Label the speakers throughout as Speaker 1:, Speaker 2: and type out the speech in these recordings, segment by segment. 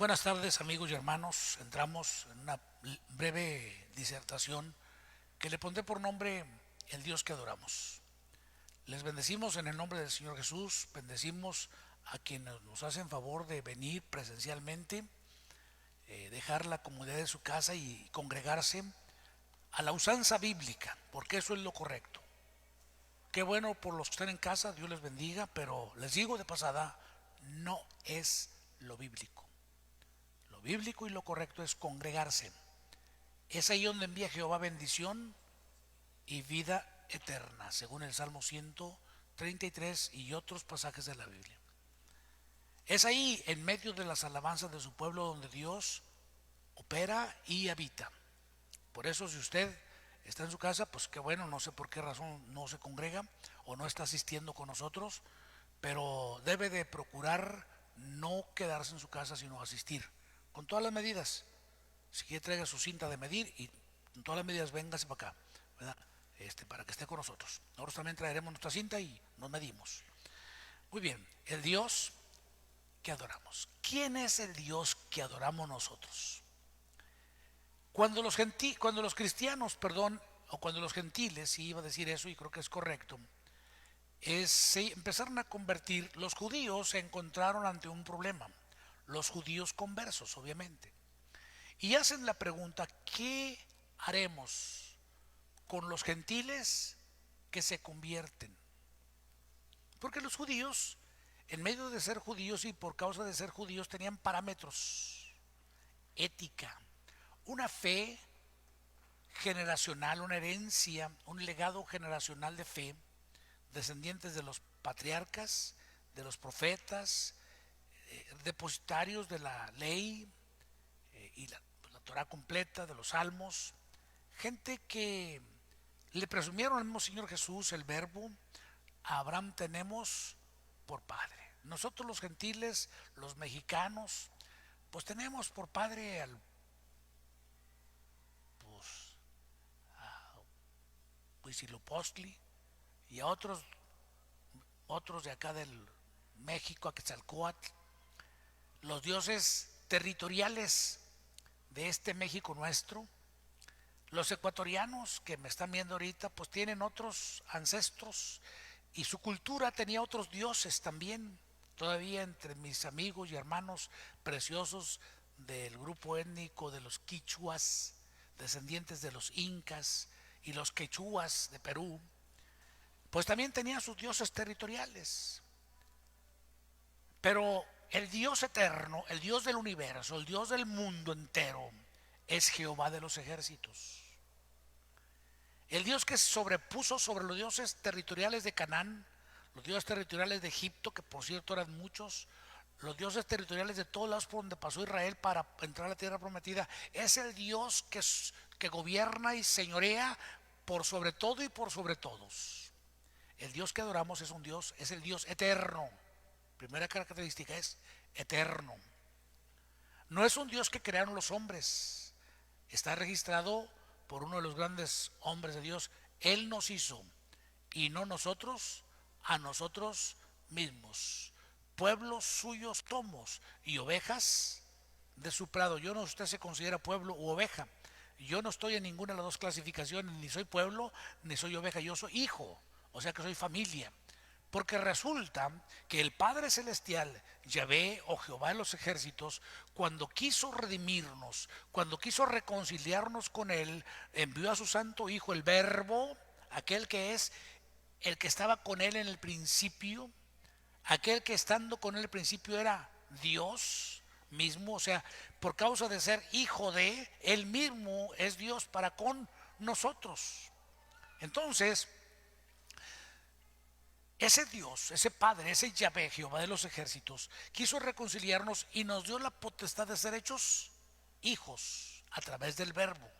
Speaker 1: Buenas tardes, amigos y hermanos. Entramos en una breve disertación que le pondré por nombre El Dios que adoramos. Les bendecimos en el nombre del Señor Jesús, bendecimos a quienes nos hacen favor de venir presencialmente, dejar la comodidad de su casa y congregarse a la usanza bíblica, porque eso es lo correcto. Qué bueno por los que están en casa, Dios les bendiga, pero les digo de pasada, no es lo bíblico. Lo bíblico y lo correcto es congregarse. Es ahí donde envía Jehová bendición y vida eterna, según el Salmo 133 y otros pasajes de la Biblia. Es ahí, en medio de las alabanzas de su pueblo, donde Dios opera y habita. Por eso, si usted está en su casa, pues qué bueno, no sé por qué razón no se congrega o no está asistiendo con nosotros, pero debe de procurar no quedarse en su casa, sino asistir, con todas las medidas. Si quiere, traiga su cinta de medir y con todas las medidas véngase para acá, ¿verdad? Para que esté con nosotros. Nosotros también traeremos nuestra cinta y nos medimos. Muy bien, el Dios que adoramos. ¿Quién es el Dios que adoramos nosotros? Cuando los cristianos, o cuando los gentiles, si iba a decir eso y creo que es correcto, se empezaron a convertir, los judíos se encontraron ante un problema, los judíos conversos, obviamente, y hacen la pregunta: ¿qué haremos con los gentiles que se convierten? Porque los judíos, en medio de ser judíos y por causa de ser judíos, tenían parámetros, ética, una fe generacional, una herencia, un legado generacional de fe, descendientes de los patriarcas, de los profetas, depositarios de la ley y la Torah completa, de los salmos, gente que le presumieron al mismo Señor Jesús el verbo: a Abraham tenemos por padre. Nosotros los gentiles, los mexicanos, pues tenemos por padre al Huitzilopochtli y a otros de acá del México, a Quetzalcóatl, los dioses territoriales de este México nuestro. Los ecuatorianos que me están viendo ahorita, pues tienen otros ancestros y su cultura tenía otros dioses también. Todavía entre mis amigos y hermanos preciosos del grupo étnico de los quichuas, descendientes de los incas, y los quechuas de Perú, pues también tenían sus dioses territoriales. Pero el Dios eterno, el Dios del universo, el Dios del mundo entero, es Jehová de los ejércitos. El Dios que se sobrepuso sobre los dioses territoriales de Canaán, los dioses territoriales de Egipto, que por cierto eran muchos, los dioses territoriales de todos lados por donde pasó Israel para entrar a la tierra prometida. Es el Dios que gobierna y señorea por sobre todo y por sobre todos. El Dios que adoramos es el Dios eterno. Primera característica es eterno. No es un Dios que crearon los hombres. Está registrado por uno de los grandes hombres de Dios: Él nos hizo y no nosotros a nosotros mismos. Pueblos suyos somos y ovejas de su prado. Yo no sé si usted se considera pueblo u oveja. Yo no estoy en ninguna de las dos clasificaciones, ni soy pueblo ni soy oveja. Yo soy hijo, o sea que soy familia. Porque resulta que el Padre Celestial, Yahvé o Jehová de los ejércitos, cuando quiso redimirnos, cuando quiso reconciliarnos con Él, envió a su Santo Hijo, el Verbo, aquel que es el que estaba con Él en el principio, aquel que estando con Él en el principio era Dios mismo, o sea, por causa de ser hijo de Él mismo es Dios para con nosotros. Entonces, ese Dios, ese Padre, ese Yahvé, Jehová de los ejércitos, quiso reconciliarnos y nos dio la potestad de ser hechos hijos a través del Verbo.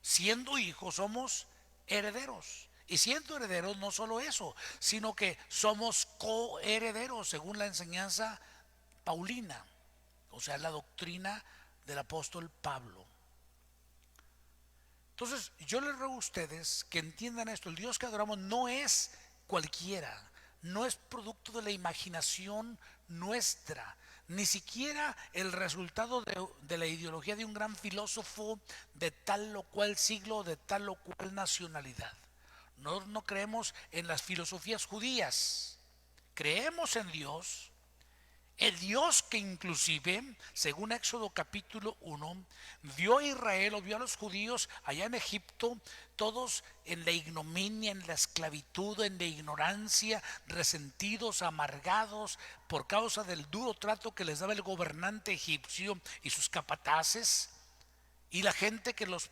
Speaker 1: Siendo hijos somos herederos. Y siendo herederos no solo eso, sino que somos coherederos según la enseñanza paulina, o sea, la doctrina del apóstol Pablo. Entonces, yo les ruego a ustedes que entiendan esto: el Dios que adoramos no es cualquiera, no es producto de la imaginación nuestra, ni siquiera el resultado de la ideología de un gran filósofo de tal o cual siglo, de tal o cual nacionalidad. No creemos en las filosofías judías, creemos en Dios. El Dios que inclusive, según Éxodo capítulo 1, vio a Israel o vio a los judíos allá en Egipto, todos en la ignominia, en la esclavitud, en la ignorancia, resentidos, amargados por causa del duro trato que les daba el gobernante egipcio y sus capataces, y la gente que los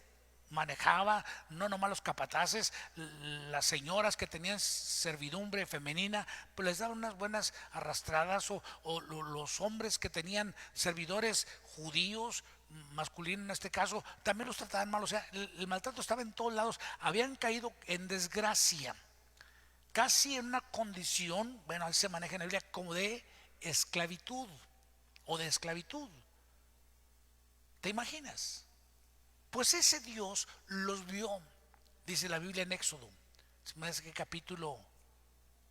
Speaker 1: manejaba, no nomás los capataces, las señoras que tenían servidumbre femenina, pues les daban unas buenas arrastradas, o los hombres que tenían servidores judíos, masculinos en este caso, también los trataban mal. O sea, el maltrato estaba en todos lados, habían caído en desgracia, casi en una condición, bueno, ahí se maneja en la Biblia como de esclavitud o de esclavitud. ¿Te imaginas? Pues ese Dios los vio, dice la Biblia en Éxodo, es que capítulo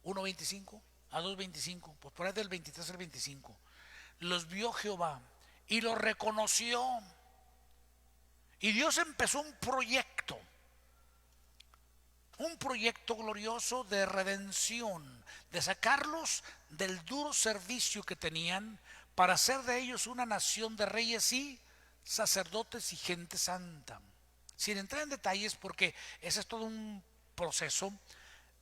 Speaker 1: 1:25 a 2:25, pues por ahí del 23 al 25, los vio Jehová y los reconoció. Y Dios empezó un proyecto glorioso de redención, de sacarlos del duro servicio que tenían para hacer de ellos una nación de reyes y sacerdotes y gente santa. Sin entrar en detalles, porque ese es todo un proceso,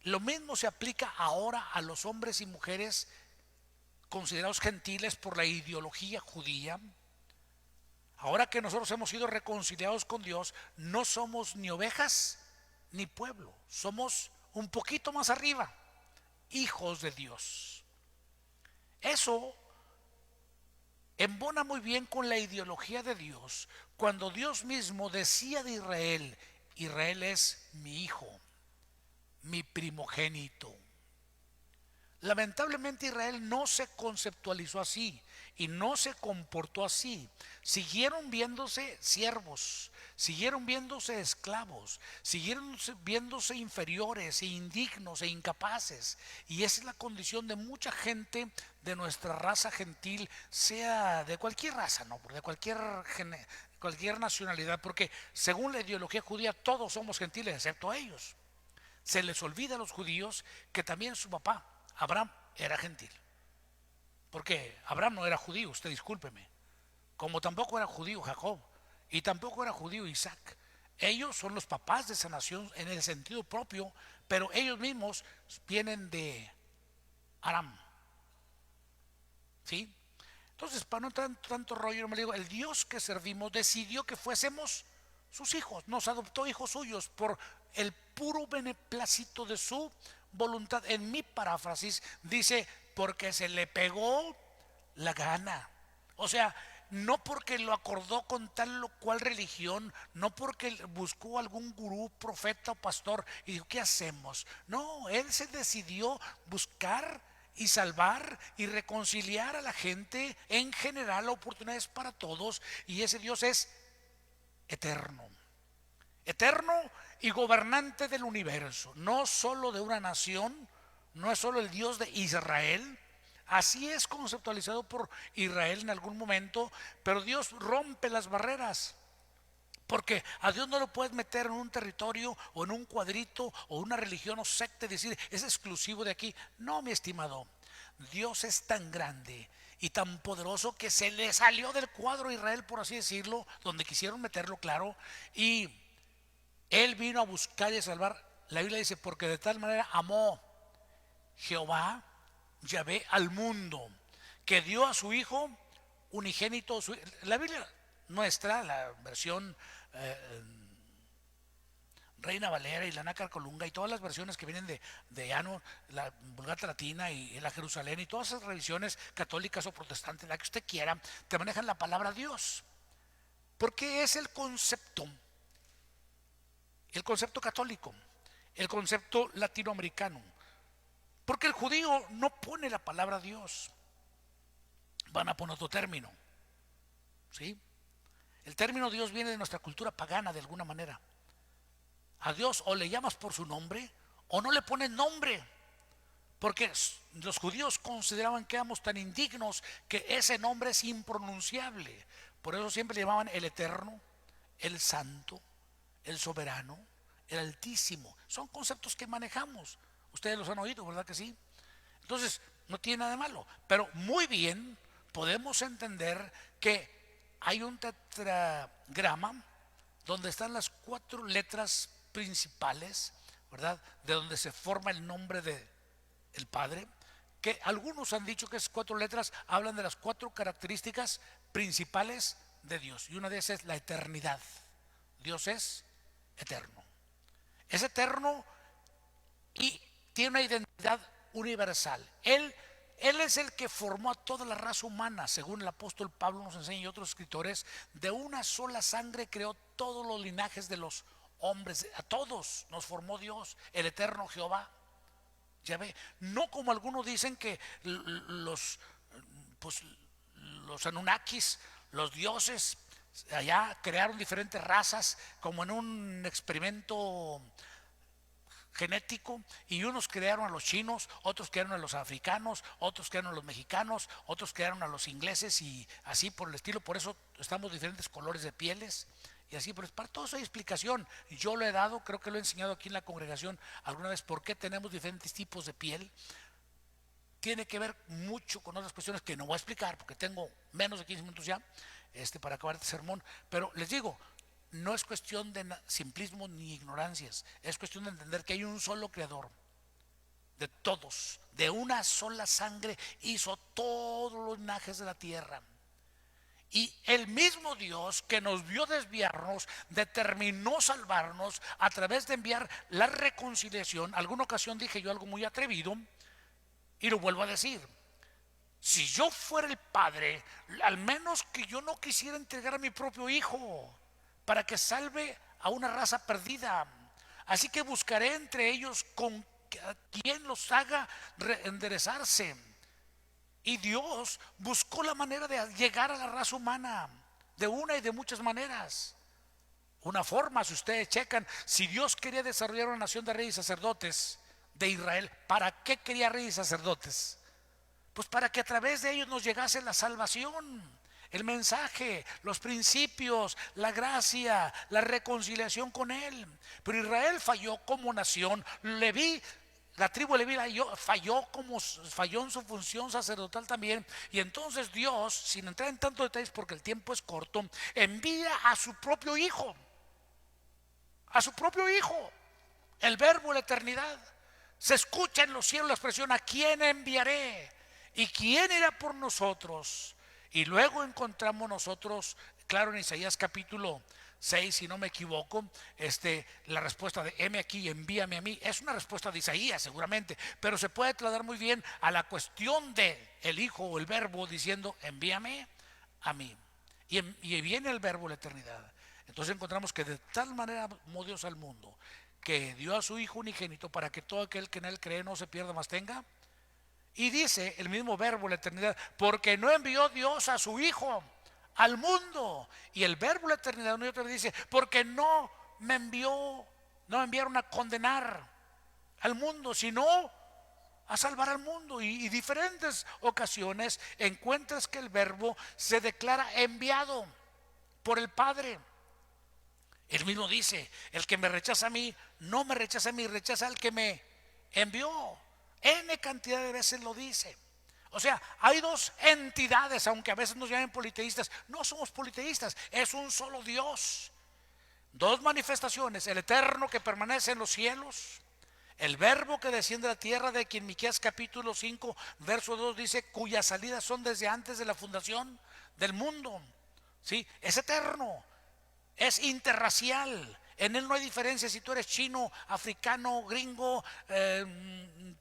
Speaker 1: lo mismo se aplica ahora a los hombres y mujeres considerados gentiles por la ideología judía. Ahora que nosotros hemos sido reconciliados con Dios, no somos ni ovejas ni pueblo, somos un poquito más arriba, hijos de Dios. Eso embona muy bien con la ideología de Dios, cuando Dios mismo decía de Israel: Israel es mi hijo, mi primogénito. Lamentablemente Israel no se conceptualizó así y no se comportó así. Siguieron viéndose siervos, siguieron viéndose esclavos, siguieron viéndose inferiores e indignos e incapaces. Y esa es la condición de mucha gente de nuestra raza gentil, sea de cualquier raza, no, de cualquier nacionalidad, porque según la ideología judía todos somos gentiles excepto ellos. Se les olvida a los judíos que también su papá Abraham era gentil, porque Abraham no era judío, usted discúlpeme, como tampoco era judío Jacob, y tampoco era judío Isaac. Ellos son los papás de esa nación en el sentido propio, pero ellos mismos vienen de Aram, ¿sí? Entonces, para no tanto rollo, no me digo, el Dios que servimos decidió que fuésemos sus hijos, nos adoptó hijos suyos por el puro beneplácito de su voluntad. En mi paráfrasis dice: porque se le pegó la gana. O sea, no porque lo acordó con tal o cual religión, no porque buscó algún gurú, profeta o pastor y dijo: ¿qué hacemos? No, él se decidió buscar y salvar y reconciliar a la gente en general, oportunidades para todos. Y ese Dios es eterno, eterno y gobernante del universo, no solo de una nación, no es solo el Dios de Israel. Así es conceptualizado por Israel en algún momento, pero Dios rompe las barreras, porque a Dios no lo puedes meter en un territorio o en un cuadrito o una religión o secta y decir: es exclusivo de aquí. No, mi estimado, Dios es tan grande y tan poderoso que se le salió del cuadro a Israel, por así decirlo, donde quisieron meterlo, claro, y Él vino a buscar y a salvar. La Biblia dice: porque de tal manera amó Jehová, Yahvé, al mundo, que dio a su hijo unigénito. La Biblia nuestra, la versión Reina Valera y la Nácar Colunga y todas las versiones que vienen de Ano, la Vulgata Latina y la Jerusalén y todas esas revisiones católicas o protestantes, la que usted quiera, te manejan la palabra Dios, porque es el concepto católico, el concepto latinoamericano. Porque el judío no pone la palabra Dios, van a poner otro término, ¿sí? El término Dios viene de nuestra cultura pagana de alguna manera. A Dios o le llamas por su nombre o no le pones nombre, porque los judíos consideraban que éramos tan indignos que ese nombre es impronunciable. Por eso siempre le llamaban el Eterno, el Santo, el Soberano, el Altísimo. Son conceptos que manejamos. Ustedes los han oído, ¿verdad que sí? Entonces, no tiene nada de malo. Pero muy bien podemos entender que hay un tetragrama donde están las 4 letras principales, ¿verdad? De donde se forma el nombre de el Padre, que algunos han dicho que esas 4 letras hablan de las 4 características principales de Dios, y una de esas es la eternidad. Dios es eterno, es eterno y tiene una identidad universal. Él es el que formó a toda la raza humana, según el apóstol Pablo nos enseña y otros escritores. De una sola sangre creó todos los linajes de los hombres, a todos nos formó Dios, el eterno Jehová. Ya ve, no como algunos dicen que los Anunnakis, los dioses, allá crearon diferentes razas como en un experimento genético, y unos crearon a los chinos, otros crearon a los africanos, otros crearon a los mexicanos, otros crearon a los ingleses y así por el estilo. Por eso estamos diferentes colores de pieles y así, pero para todo eso hay explicación. Yo lo he dado, creo que lo he enseñado aquí en la congregación alguna vez, por qué tenemos diferentes tipos de piel. Tiene que ver mucho con otras cuestiones que no voy a explicar porque tengo menos de 15 minutos ya para acabar este sermón, pero les digo, no es cuestión de simplismo ni ignorancias, es cuestión de entender que hay un solo creador de todos, de una sola sangre hizo todos los linajes de la tierra. Y el mismo Dios que nos vio desviarnos determinó salvarnos a través de enviar la reconciliación. Alguna ocasión dije yo algo muy atrevido y lo vuelvo a decir: si yo fuera el padre, al menos que yo no quisiera entregar a mi propio hijo para que salve a una raza perdida. Así que buscaré entre ellos con quien los haga enderezarse. Y Dios buscó la manera de llegar a la raza humana de una y de muchas maneras. Una forma, si ustedes checan, si Dios quería desarrollar una nación de reyes y sacerdotes de Israel, ¿para qué quería reyes y sacerdotes? Pues para que a través de ellos nos llegase la salvación, el mensaje, los principios, la gracia, la reconciliación con Él. Pero Israel falló como nación. La tribu de Leví falló en su función sacerdotal también. Y entonces Dios, sin entrar en tantos detalles porque el tiempo es corto, envía a su propio Hijo. A su propio Hijo, el Verbo de la eternidad. Se escucha en los cielos la expresión: ¿a quién enviaré? ¿Y quién irá por nosotros? Y luego encontramos nosotros, claro, en Isaías capítulo 6, si no me equivoco, la respuesta de heme aquí, envíame a mí. Es una respuesta de Isaías seguramente, pero se puede trasladar muy bien a la cuestión de el Hijo o el Verbo diciendo: envíame a mí. Y viene el Verbo de la eternidad. Entonces encontramos que de tal manera amó Dios al mundo, que dio a su Hijo unigénito para que todo aquel que en Él cree no se pierda, mas tenga. Y dice el mismo Verbo, la eternidad: porque no envió Dios a su Hijo al mundo. Y el Verbo, la eternidad, una y otra vez dice: porque no me enviaron a condenar al mundo, sino a salvar al mundo. Y diferentes ocasiones encuentras que el Verbo se declara enviado por el Padre. Él mismo dice: el que me rechaza a mí, no me rechaza a mí, rechaza al que me envió. N cantidad de veces lo dice. O sea, hay dos entidades, aunque a veces nos llamen politeístas. No somos politeístas, es un solo Dios. Dos manifestaciones: el eterno que permanece en los cielos, el Verbo que desciende a la tierra, de quien Miqueas capítulo 5 verso 2 dice: cuyas salidas son desde antes de la fundación del mundo. ¿Sí? Es eterno, es interracial. En Él no hay diferencia si tú eres chino, africano, gringo,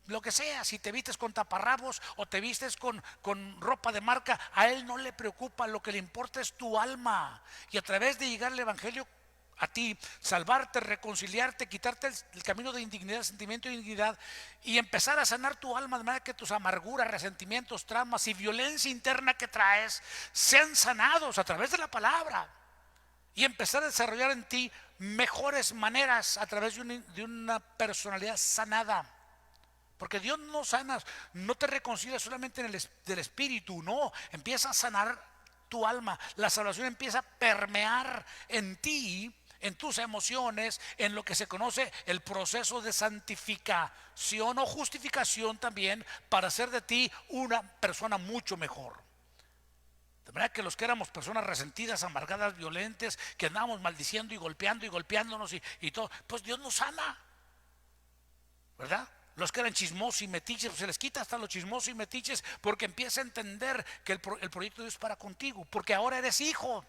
Speaker 1: lo que sea. Si te vistes con taparrabos o te vistes con ropa de marca, a Él no le preocupa. Lo que le importa es tu alma. Y a través de llegar al Evangelio a ti, salvarte, reconciliarte, quitarte el camino de indignidad, sentimiento de indignidad, y empezar a sanar tu alma de manera que tus amarguras, resentimientos, traumas y violencia interna que traes sean sanados a través de la palabra. Y empezar a desarrollar en ti mejores maneras a través de una personalidad sanada. Porque Dios no sana, no te reconcilia solamente en del espíritu, no, empieza a sanar tu alma. La salvación empieza a permear en ti, en tus emociones, en lo que se conoce el proceso de santificación o justificación también, para hacer de ti una persona mucho mejor. De manera que los que éramos personas resentidas, amargadas, violentas, que andábamos maldiciendo y golpeándonos y todo, pues Dios nos sana, ¿verdad? Los que eran chismosos y metiches, pues se les quita hasta los chismosos y metiches, porque empieza a entender que el proyecto de Dios es para contigo, porque ahora eres hijo.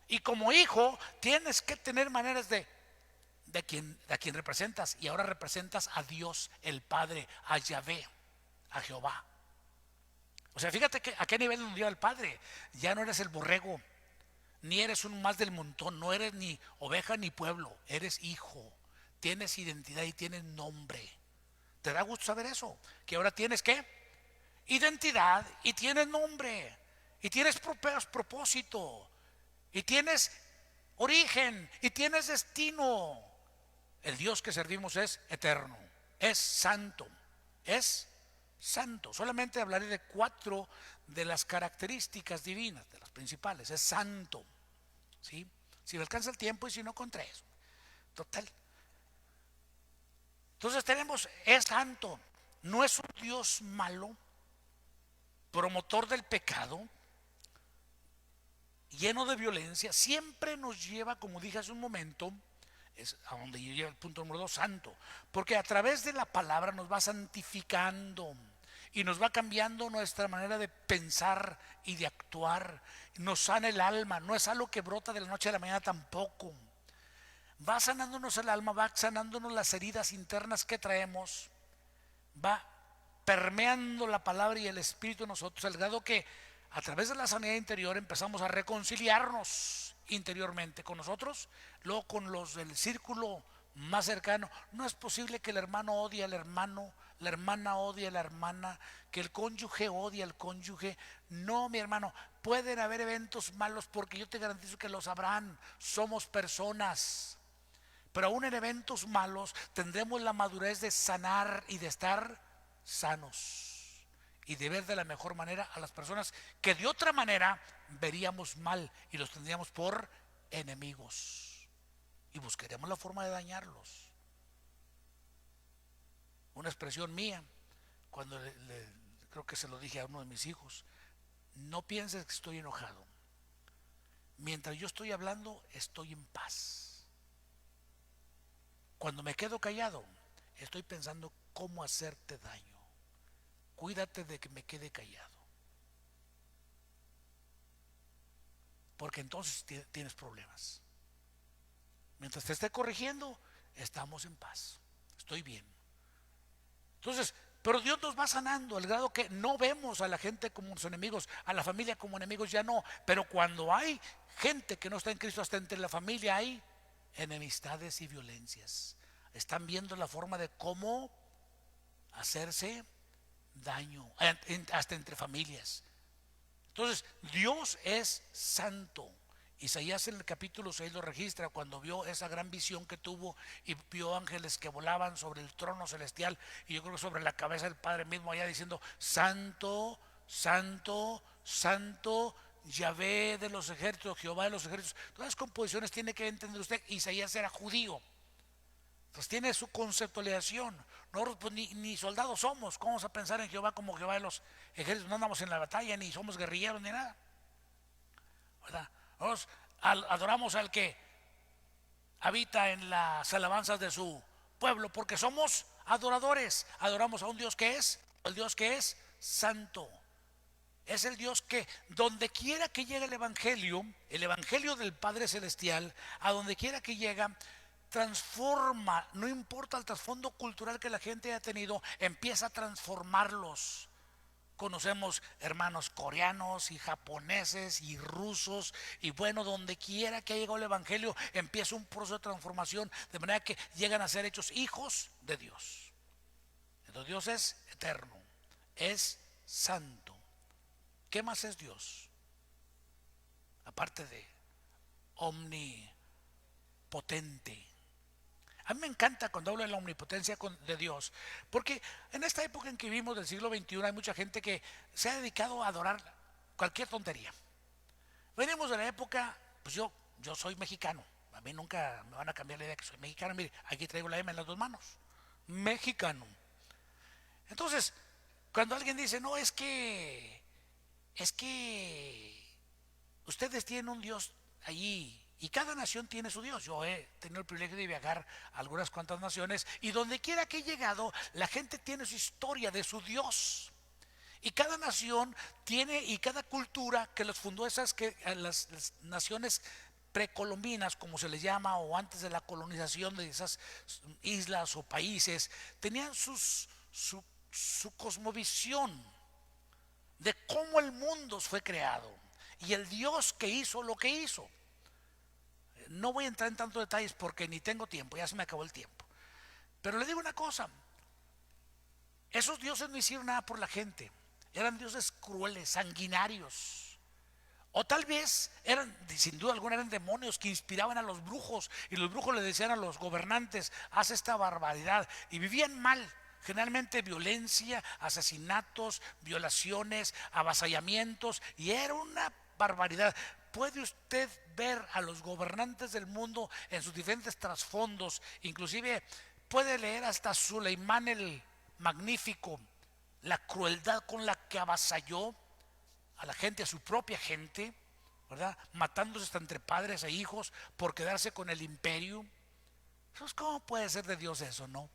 Speaker 1: Y como hijo tienes que tener maneras de a quien representas. Y ahora representas a Dios, el Padre, a Yahvé, a Jehová. O sea, fíjate que a qué nivel nos dio el Padre. Ya no eres el borrego, ni eres un más del montón, no eres ni oveja ni pueblo, eres hijo. Tienes identidad y tienes nombre. ¿Te da gusto saber eso? Que ahora tienes ¿qué? Identidad y tienes nombre. Y tienes propósito. Y tienes origen. Y tienes destino. El Dios que servimos es eterno. Es santo. Es santo. Solamente hablaré de 4 de las características divinas, de las principales. Es santo. ¿Sí? Si me alcanza el tiempo y si no, con 3. Total. Entonces es santo, no es un Dios malo, promotor del pecado, lleno de violencia. Siempre nos lleva, como dije hace un momento, es a donde yo llevo el punto número 2, santo, porque a través de la palabra nos va santificando y nos va cambiando nuestra manera de pensar y de actuar. Nos sana el alma, no es algo que brota de la noche a la mañana tampoco. Va sanándonos el alma, va sanándonos las heridas internas que traemos, va permeando la palabra y el espíritu en nosotros, al grado que a través de la sanidad interior empezamos a reconciliarnos interiormente con nosotros, luego con los del círculo más cercano. No es posible que el hermano odie al hermano, la hermana odie a la hermana, que el cónyuge odie al cónyuge. No, mi hermano, pueden haber eventos malos, porque yo te garantizo que los habrán. Somos personas. Pero aún en eventos malos tendremos la madurez de sanar y de estar sanos y de ver de la mejor manera a las personas que de otra manera veríamos mal y los tendríamos por enemigos y buscaríamos la forma de dañarlos. Una expresión mía, cuando creo que se lo dije a uno de mis hijos: no pienses que estoy enojado. Mientras yo estoy hablando, estoy en paz. Cuando me quedo callado, estoy pensando cómo hacerte daño. Cuídate de que me quede callado, porque entonces tienes problemas. Mientras te esté corrigiendo, estamos en paz, estoy bien. Entonces, pero Dios nos va sanando al grado que no vemos a la gente como sus enemigos, a la familia como enemigos, ya no. Pero cuando hay gente que no está en Cristo, hasta entre la familia hay enemistades y violencias. Están viendo la forma de cómo hacerse daño, hasta entre familias. Entonces, Dios es santo. Isaías en el capítulo 6 lo registra, cuando vio esa gran visión que tuvo y vio ángeles que volaban sobre el trono celestial, y yo creo que sobre la cabeza del Padre mismo, allá diciendo: santo, santo, santo, Yahvé de los ejércitos, Jehová de los ejércitos. Todas las composiciones tiene que entender usted. Isaías era judío, entonces tiene su conceptualización. Nosotros pues ni soldados somos. ¿Cómo vamos a pensar en Jehová como Jehová de los ejércitos? No andamos en la batalla, ni somos guerrilleros, ni nada, ¿verdad? Nosotros adoramos al que habita en las alabanzas de su pueblo, porque somos adoradores. Adoramos a un Dios que es, el Dios que es santo. Es el Dios que donde quiera que llegue el evangelio del Padre Celestial, a donde quiera que llega, transforma. No importa el trasfondo cultural que la gente haya tenido, empieza a transformarlos. Conocemos hermanos coreanos y japoneses y rusos, y bueno, donde quiera que haya llegado el evangelio, empieza un proceso de transformación, de manera que llegan a ser hechos hijos de Dios. Entonces Dios es eterno, es santo. ¿Qué más es Dios? Aparte de omnipotente, A mí me encanta cuando hablo de la omnipotencia de Dios, porque en esta época en que vivimos del siglo XXI hay mucha gente que se ha dedicado a adorar cualquier tontería. Venimos de la época, pues yo soy mexicano, a mí nunca me van a cambiar la idea que soy mexicano. Mire, aquí traigo la M en las dos manos, mexicano. Entonces, cuando alguien dice, no, es que ustedes tienen un Dios allí y cada nación tiene su Dios. Yo he tenido el privilegio de viajar a algunas cuantas naciones y donde quiera que he llegado, la gente tiene su historia de su Dios. Y cada nación tiene, y cada cultura que los fundó, las naciones precolombinas, como se les llama, o antes de la colonización de esas islas o países, tenían su cosmovisión de cómo el mundo fue creado y el Dios que hizo lo que hizo. No voy a entrar en tantos detalles porque ni tengo tiempo, ya se me acabó el tiempo. Pero le digo una cosa, esos dioses no hicieron nada por la gente, eran dioses crueles, sanguinarios. O tal vez eran, sin duda alguna, eran demonios que inspiraban a los brujos y los brujos le decían a los gobernantes, haz esta barbaridad, y vivían mal. Generalmente violencia, asesinatos, violaciones, avasallamientos, y era una barbaridad. Puede usted ver a los gobernantes del mundo en sus diferentes trasfondos, inclusive puede leer hasta Suleimán el Magnífico, la crueldad con la que avasalló a la gente, a su propia gente, ¿verdad? Matándose hasta entre padres e hijos por quedarse con el imperio. Entonces, ¿cómo puede ser de Dios eso, no?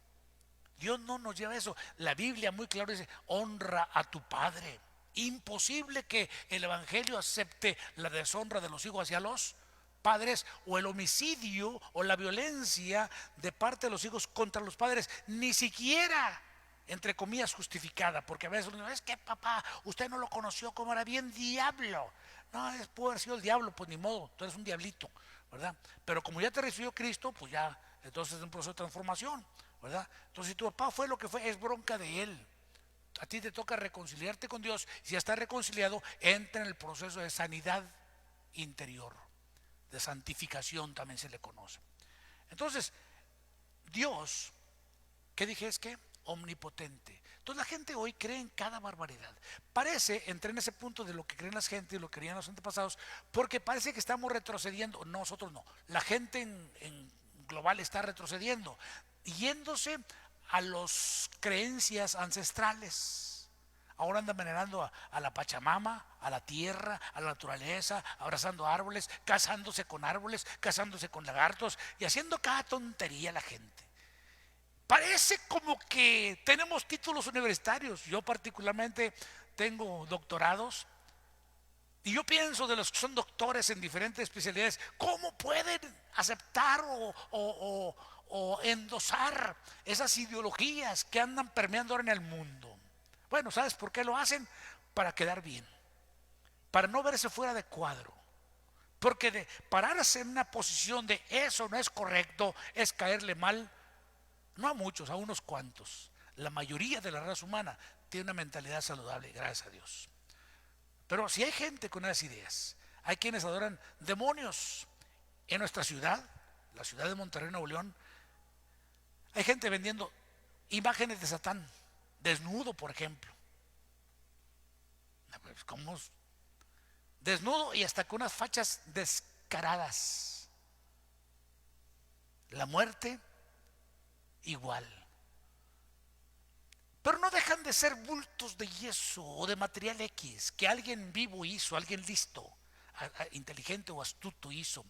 Speaker 1: Dios no nos lleva a eso. La Biblia muy claro dice, honra a tu padre. Imposible que el evangelio acepte la deshonra de los hijos hacia los padres, o el homicidio o la violencia de parte de los hijos contra los padres, ni siquiera entre comillas justificada, porque a veces uno dice, es que papá, usted no lo conoció como era bien diablo. No, puede haber sido el diablo, pues ni modo, tú eres un diablito, ¿verdad? Pero como ya te recibió Cristo, pues ya, entonces es un proceso de transformación, ¿verdad? Entonces si tu papá fue lo que fue, es bronca de él. A ti te toca reconciliarte con Dios. Si ya estás reconciliado, entra en el proceso de sanidad interior, de santificación también se le conoce. Entonces, Dios, ¿qué dije? Es que omnipotente. Entonces la gente hoy cree en cada barbaridad. Parece, entré en ese punto de lo que creen las gentes y lo que creían los antepasados, porque parece que estamos retrocediendo. Nosotros no. La gente en global está retrocediendo, yéndose a las creencias ancestrales. Ahora andan venerando a la Pachamama, a la tierra, a la naturaleza, abrazando árboles, casándose con árboles, casándose con lagartos y haciendo cada tontería la gente. Parece como que tenemos títulos universitarios. Yo particularmente tengo doctorados y yo pienso de los que son doctores en diferentes especialidades, ¿cómo pueden aceptar o endosar esas ideologías que andan permeando ahora en el mundo? Bueno, ¿sabes por qué lo hacen? Para quedar bien, para no verse fuera de cuadro. Porque de pararse en una posición de eso no es correcto, es caerle mal, no a muchos, a unos cuantos. La mayoría de la raza humana tiene una mentalidad saludable, gracias a Dios. Pero si hay gente con esas ideas, hay quienes adoran demonios. En nuestra ciudad, la ciudad de Monterrey, Nuevo León, hay gente vendiendo imágenes de Satán, desnudo, por ejemplo. ¿Cómo? Desnudo y hasta con unas fachas descaradas. La muerte, igual. Pero no dejan de ser bultos de yeso o de material X que alguien vivo hizo, alguien listo, inteligente o astuto hizo.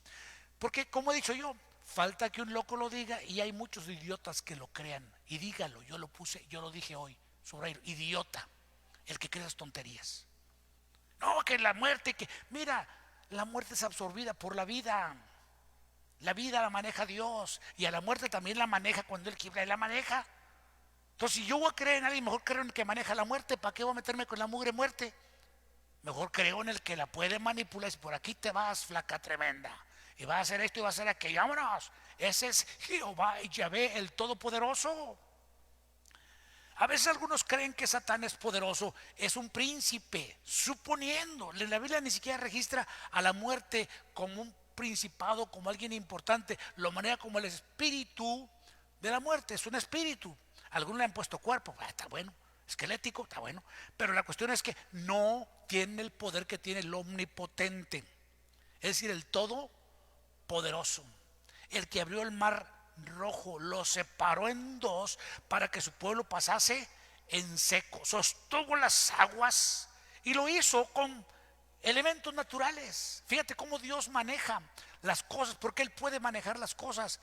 Speaker 1: Porque como he dicho yo, falta que un loco lo diga y hay muchos idiotas que lo crean. Y dígalo, yo lo puse, yo lo dije hoy, sobre idiota, el que cree esas tonterías. No, que la muerte, que mira, la muerte es absorbida por la vida. La vida la maneja Dios y a la muerte también la maneja cuando Él quiera y la maneja. Entonces, si yo voy a creer en alguien, mejor creo en el que maneja la muerte. ¿Para qué voy a meterme con la mugre muerte? Mejor creo en el que la puede manipular. Si por aquí te vas, flaca tremenda, y vas a hacer esto y vas a hacer aquello, vámonos. Ese es Jehová y Yahvé, el Todopoderoso. A veces algunos creen que Satán es poderoso, es un príncipe, suponiendo. La Biblia ni siquiera registra a la muerte como un principado, como alguien importante. Lo maneja como el espíritu de la muerte, es un espíritu. Algunos le han puesto cuerpo, está bueno, esquelético, está bueno, pero la cuestión es que no tiene el poder que tiene el omnipotente, es decir, el todopoderoso, el que abrió el mar rojo, lo separó en dos para que su pueblo pasase en seco, sostuvo las aguas y lo hizo con elementos naturales. Fíjate cómo Dios maneja las cosas, porque Él puede manejar las cosas.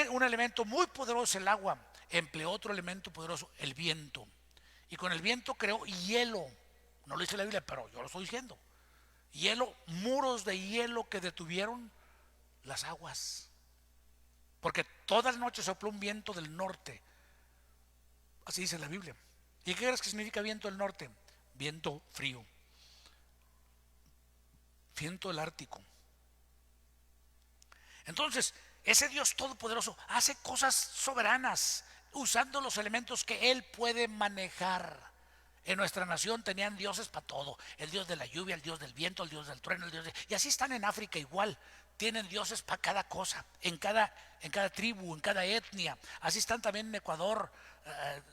Speaker 1: Un elemento muy poderoso es el agua, empleó otro elemento poderoso, el viento, y con el viento creó hielo. No lo dice la Biblia, pero yo lo estoy diciendo. Hielo, muros de hielo que detuvieron las aguas, porque toda la noche sopló un viento del norte. Así dice la Biblia. ¿Y qué crees que significa viento del norte? Viento frío, viento del Ártico. Entonces, ese Dios todopoderoso hace cosas soberanas usando los elementos que Él puede manejar. En nuestra nación tenían dioses para todo: el dios de la lluvia, el dios del viento, el dios del trueno, y así están en África igual. Tienen dioses para cada cosa, en cada tribu, en cada etnia. Así están también en Ecuador,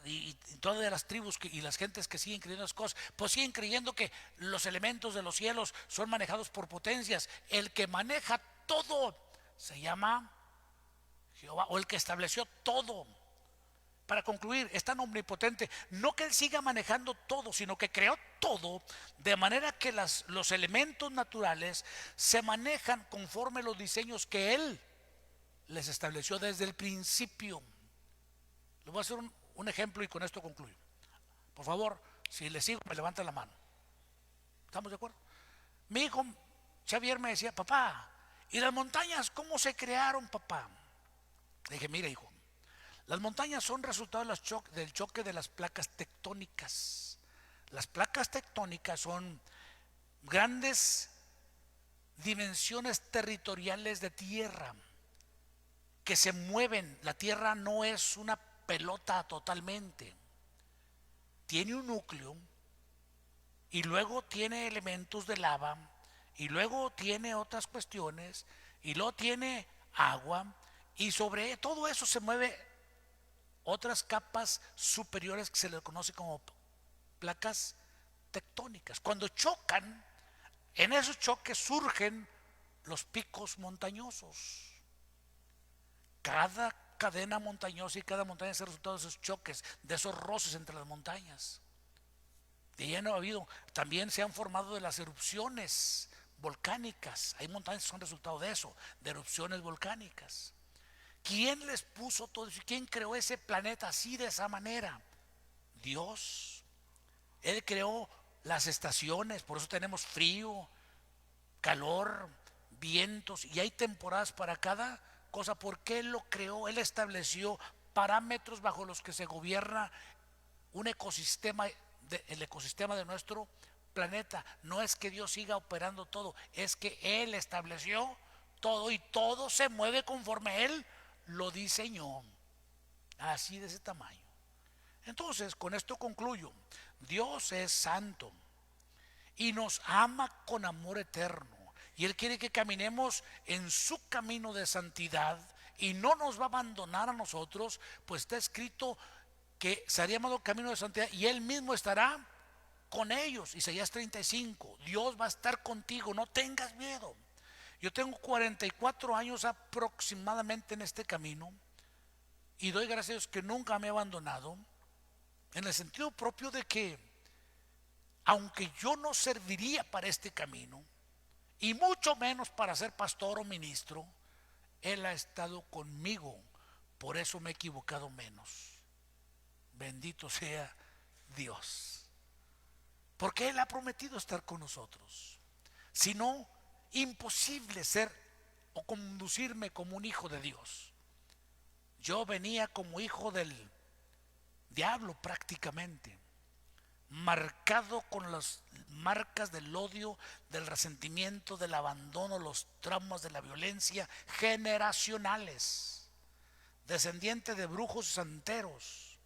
Speaker 1: y todas las tribus y las gentes que siguen creyendo las cosas, pues siguen creyendo que los elementos de los cielos son manejados por potencias. El que maneja todo se llama Jehová, o el que estableció todo. Para concluir, es tan omnipotente, no que Él siga manejando todo, sino que creó todo de manera que los elementos naturales se manejan conforme los diseños que Él les estableció desde el principio. Les voy a hacer un ejemplo y con esto concluyo. Por favor, si les sigo, me levantan la mano. ¿Estamos de acuerdo? Mi hijo Xavier me decía: papá, ¿y las montañas cómo se crearon, papá? Le dije: mira, hijo, las montañas son resultado del choque de las placas tectónicas. Las placas tectónicas son grandes dimensiones territoriales de tierra que se mueven. La tierra no es una pelota totalmente. Tiene un núcleo y luego tiene elementos de lava y luego tiene otras cuestiones y luego tiene agua, y sobre todo eso se mueve otras capas superiores que se le conoce como placas tectónicas. Cuando chocan, en esos choques surgen los picos montañosos. Cada cadena montañosa y cada montaña es el resultado de esos choques, de esos roces entre las montañas. De ya no ha habido, también se han formado de las erupciones volcánicas. Hay montañas que son resultado de eso, de erupciones volcánicas. ¿Quién les puso todo eso? ¿Quién creó ese planeta así, de esa manera? Dios. Él creó las estaciones, por eso tenemos frío, calor, vientos, y hay temporadas para cada cosa, porque Él lo creó. Él estableció parámetros bajo los que se gobierna un ecosistema, el ecosistema de nuestro planeta. No es que Dios siga operando todo, es que Él estableció todo y todo se mueve conforme Él lo diseñó, así de ese tamaño. Entonces, con esto concluyo. Dios es santo y nos ama con amor eterno, y Él quiere que caminemos en su camino de santidad y no nos va a abandonar a nosotros, pues está escrito que sería llamado camino de santidad y Él mismo estará con ellos. Isaías 35, Dios va a estar contigo, no tengas miedo. Yo tengo 44 años aproximadamente en este camino y doy gracias a Dios que nunca me he abandonado, en el sentido propio de que aunque yo no serviría para este camino y mucho menos para ser pastor o ministro, Él ha estado conmigo, por eso me he equivocado menos. Bendito sea Dios, porque Él ha prometido estar con nosotros. Si no, imposible ser o conducirme como un hijo de Dios. Yo venía como hijo del diablo prácticamente, marcado con las marcas del odio, del resentimiento, del abandono, los traumas de la violencia generacionales, descendiente de brujos y santeros.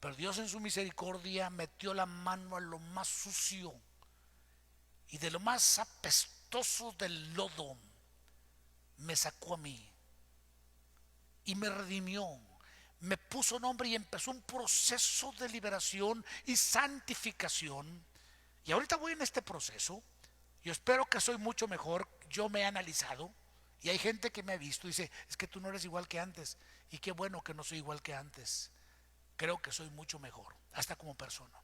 Speaker 1: Pero Dios en su misericordia metió la mano a lo más sucio y de lo más apestoso del lodo me sacó a mí. y me redimió, me puso nombre y empezó un proceso de liberación y santificación. Y ahorita voy en este proceso. Yo espero que soy mucho mejor. Yo me he analizado y hay gente que me ha visto y dice, es que tú no eres igual que antes. Y qué bueno que no soy igual que antes. Creo que soy mucho mejor, hasta como persona.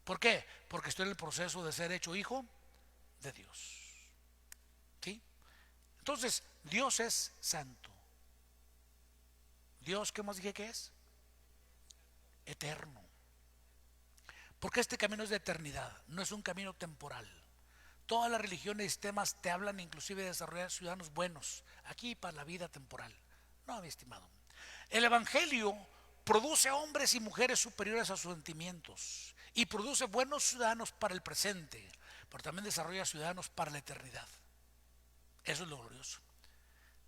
Speaker 1: ¿Por qué? Porque estoy en el proceso de ser hecho hijo de Dios. ¿Sí? Entonces, Dios es santo. Dios, ¿qué más dije que es? Eterno. Porque este camino es de eternidad, no es un camino temporal. Todas las religiones y sistemas te hablan inclusive de desarrollar ciudadanos buenos, aquí para la vida temporal. No, mi estimado. El Evangelio produce hombres y mujeres superiores a sus sentimientos y produce buenos ciudadanos para el presente, pero también desarrolla ciudadanos para la eternidad. Eso es lo glorioso.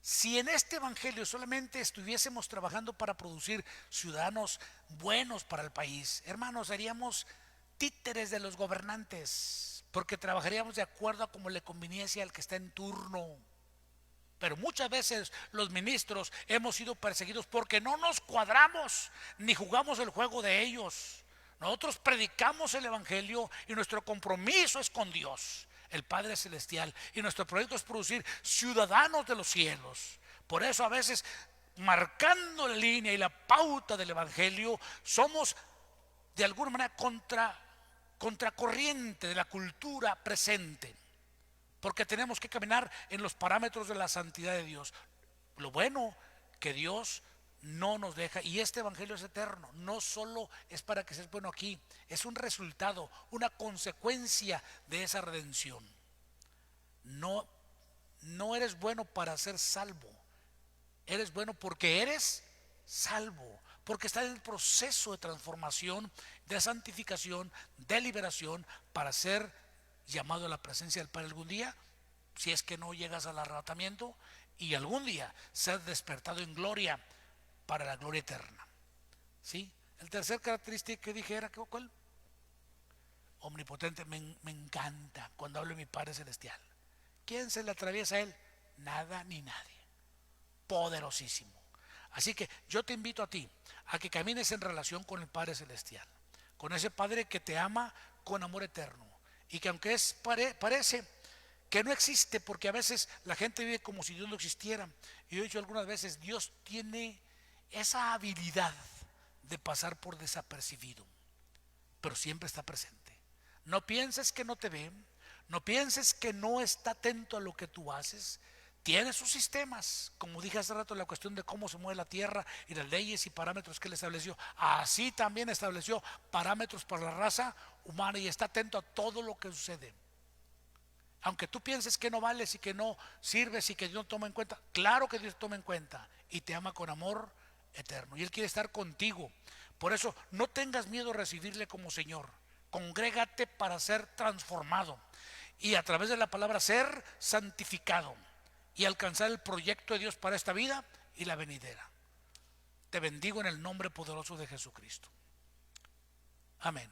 Speaker 1: Si en este evangelio solamente estuviésemos trabajando para producir ciudadanos buenos para el país, hermanos, seríamos títeres de los gobernantes, porque trabajaríamos de acuerdo a como le conviniese al que está en turno. Pero muchas veces los ministros hemos sido perseguidos porque no nos cuadramos ni jugamos el juego de ellos. Nosotros predicamos el evangelio y nuestro compromiso es con Dios, el Padre Celestial, y nuestro proyecto es producir ciudadanos de los cielos. Por eso a veces, marcando la línea y la pauta del evangelio, somos de alguna manera contracorriente de la cultura presente, porque tenemos que caminar en los parámetros de la santidad de Dios. Lo bueno que Dios no nos deja, y este evangelio es eterno, no solo es para que seas bueno aquí, es un resultado, una consecuencia de esa redención. No eres bueno para ser salvo, eres bueno porque eres salvo, porque estás en el proceso de transformación, de santificación, de liberación, para ser llamado a la presencia del Padre algún día, si es que no llegas al arrebatamiento, y algún día ser despertado en gloria para la gloria eterna. ¿Sí? El tercer característica que dije era, ¿cuál? Omnipotente. Me encanta cuando hablo de mi Padre Celestial. ¿Quién se le atraviesa a Él? Nada ni nadie. Poderosísimo. Así que yo te invito a ti a que camines en relación con el Padre Celestial, con ese Padre que te ama con amor eterno, y que aunque parece que no existe, porque a veces la gente vive como si Dios no existiera, y yo he dicho algunas veces, Dios tiene esa habilidad de pasar por desapercibido, pero siempre está presente. No pienses que no te ve, no pienses que no está atento a lo que tú haces. Tiene sus sistemas, como dije hace rato, la cuestión de cómo se mueve la tierra y las leyes y parámetros que él estableció. Así también estableció parámetros para la raza humana y está atento a todo lo que sucede. Aunque tú pienses que no vales y que no sirves y que Dios no toma en cuenta, claro que Dios toma en cuenta y te ama con amor eterno, y Él quiere estar contigo. Por eso no tengas miedo a recibirle como Señor. Congrégate para ser transformado y a través de la palabra ser santificado y alcanzar el proyecto de Dios para esta vida y la venidera. Te bendigo en el nombre poderoso de Jesucristo. Amén.